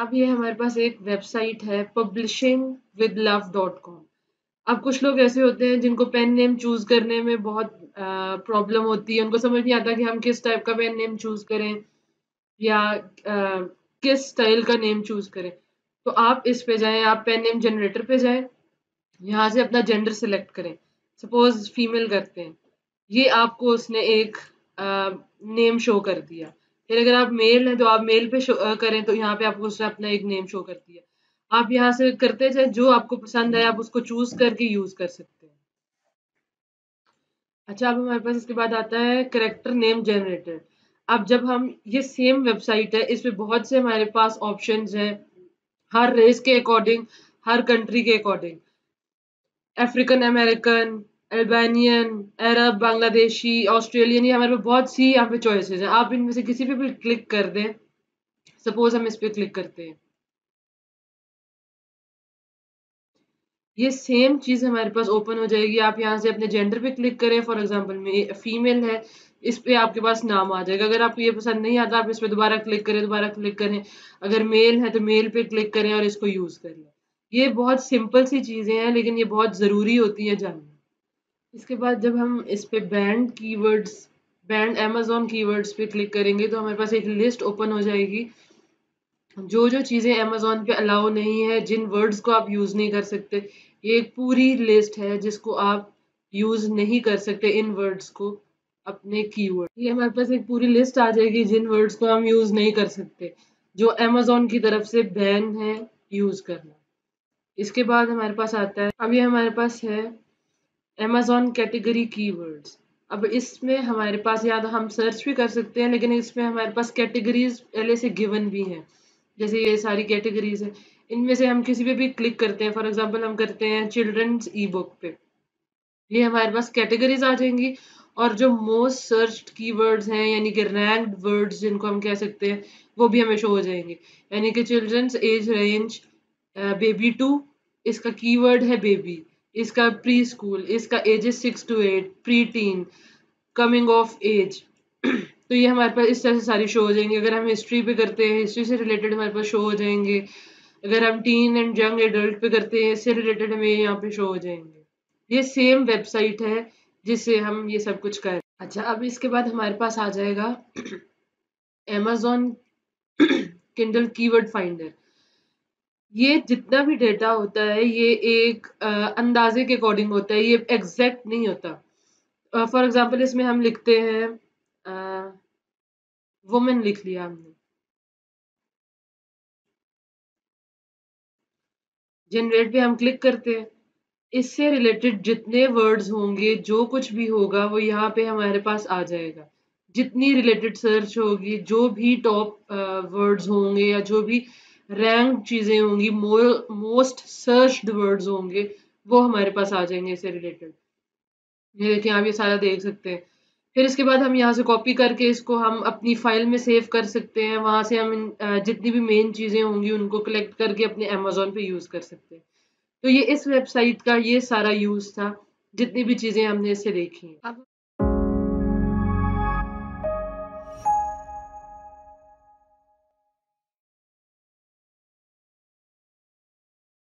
अब ये हमारे पास एक वेबसाइट है publishingwithlove.com। अब कुछ लोग ऐसे होते हैं जिनको पेन नेम चूज करने में बहुत प्रॉब्लम होती है, उनको समझ नहीं आता कि हम किस टाइप का पेन नेम चूज करें या किस स्टाइल का नेम चूज करें। तो आप इस पे जाएं, आप पेन नेम जनरेटर पे जाएं, यहाँ से अपना जेंडर सिलेक्ट करें, सपोज फीमेल करते हैं, ये आपको उसने एक नेम शो कर दिया। फिर अगर आप मेल हैं तो आप मेल पे करें तो यहाँ पे आपको उसने अपना एक नेम शो कर दिया। आप यहाँ से करते जाए, जो आपको पसंद है आप उसको चूज करके यूज कर सकते हैं। अच्छा, अब हमारे पास इसके बाद आता है करेक्टर नेम जनरेटर। अब जब हम ये सेम वेबसाइट है, इसमें बहुत से हमारे पास ऑप्शंस हैं, हर रेस के अकॉर्डिंग, हर कंट्री के अकॉर्डिंग, अफ्रीकन अमेरिकन, अल्बानियन, अरब, बांग्लादेशी, ऑस्ट्रेलियन, ये हमारे पास बहुत सी यहाँ पे चॉइसेस हैं। आप इनमें से किसी पे भी क्लिक कर दें। सपोज हम इस पे क्लिक करते हैं, ये सेम चीज हमारे पास ओपन हो जाएगी। आप यहाँ से अपने जेंडर पे क्लिक करें, फॉर एग्जांपल में फीमेल है, इस पे आपके पास नाम आ जाएगा। अगर आपको ये पसंद नहीं आता, आप इस पे दोबारा क्लिक करें, दोबारा क्लिक करें। अगर मेल है तो मेल पे क्लिक करें और इसको यूज कर लें। ये बहुत सिंपल सी चीजें हैं, लेकिन ये बहुत जरूरी होती है जानना। इसके बाद जब हम इस पे बैंड अमेज़न कीवर्ड्स पे क्लिक करेंगे तो हमारे पास एक लिस्ट ओपन हो जाएगी, जो जो चीज़ें अमेज़न पे अलाउ नहीं है, जिन वर्ड्स को आप यूज़ नहीं कर सकते। ये एक पूरी लिस्ट है जिसको आप यूज़ नहीं कर सकते, इन वर्ड्स को अपने कीवर्ड। ये हमारे पास एक पूरी लिस्ट आ जाएगी जिन वर्ड्स को हम यूज़ नहीं कर सकते, जो अमेज़न की तरफ से बैन है यूज़ करना। इसके बाद हमारे पास आता है, अब ये हमारे पास है अमेज़न कैटेगरी कीवर्ड्स। अब इसमें हमारे पास, या तो हम सर्च भी कर सकते हैं, लेकिन इसमें हमारे पास कैटेगरीज पहले से गिवन भी हैं। जैसे ये सारी कैटेगरीज हैं, इनमें से हम किसी पे भी क्लिक करते हैं, फॉर एग्जांपल हम करते हैं चिल्ड्रंस ई बुक पे, ये हमारे पास कैटेगरीज आ जाएंगी। और जो मोस्ट सर्च्ड कीवर्ड्स हैं, यानी कि रैंक्ड वर्ड्स जिनको हम कह सकते हैं, वो भी हमें शो हो जाएंगे। यानी कि children's age range baby two, इसका कीवर्ड है बेबी, इसका प्री स्कूल, इसका ages 6 to 8, preteen, coming of age. तो ये हमारे पास इस तरह से सारी शो हो जाएंगे। अगर हम हिस्ट्री पे करते हैं, हिस्ट्री से रिलेटेड हमारे पास शो हो जाएंगे। अगर हम टीन एंड यंग एडल्ट पे करते हैं, इससे रिलेटेड हमें यहाँ पे शो हो जाएंगे। ये सेम वेबसाइट है जिससे हम ये सब कुछ कर। अच्छा, अब इसके बाद हमारे पास आ जाएगा Amazon किंडल कीवर्ड फाइंडर। ये जितना भी डेटा होता है, ये एक अंदाजे के अकॉर्डिंग होता है, ये एग्जैक्ट नहीं होता। फॉर एग्जांपल इसमें हम लिखते हैं वुमेन, लिख लिया हमने, जनरेट पे हम क्लिक करते हैं। इससे रिलेटेड जितने वर्ड्स होंगे, जो कुछ भी होगा, वो यहाँ पे हमारे पास आ जाएगा। जितनी रिलेटेड सर्च होगी, जो भी टॉप वर्ड्स होंगे, या जो भी रैंक चीजें होंगी, मोस्ट सर्च्ड वर्ड्स होंगे, वो हमारे पास आ जाएंगे इससे रिलेटेड। ये देखिए, आप ये सारा देख सकते हैं। फिर इसके बाद हम यहाँ से कॉपी करके इसको हम अपनी फाइल में सेव कर सकते हैं। वहां से हम जितनी भी मेन चीजें होंगी उनको कलेक्ट करके अपने अमेज़न पे यूज कर सकते हैं। तो ये इस वेबसाइट का ये सारा यूज था, जितनी भी चीजें हमने इससे देखी हैं। अब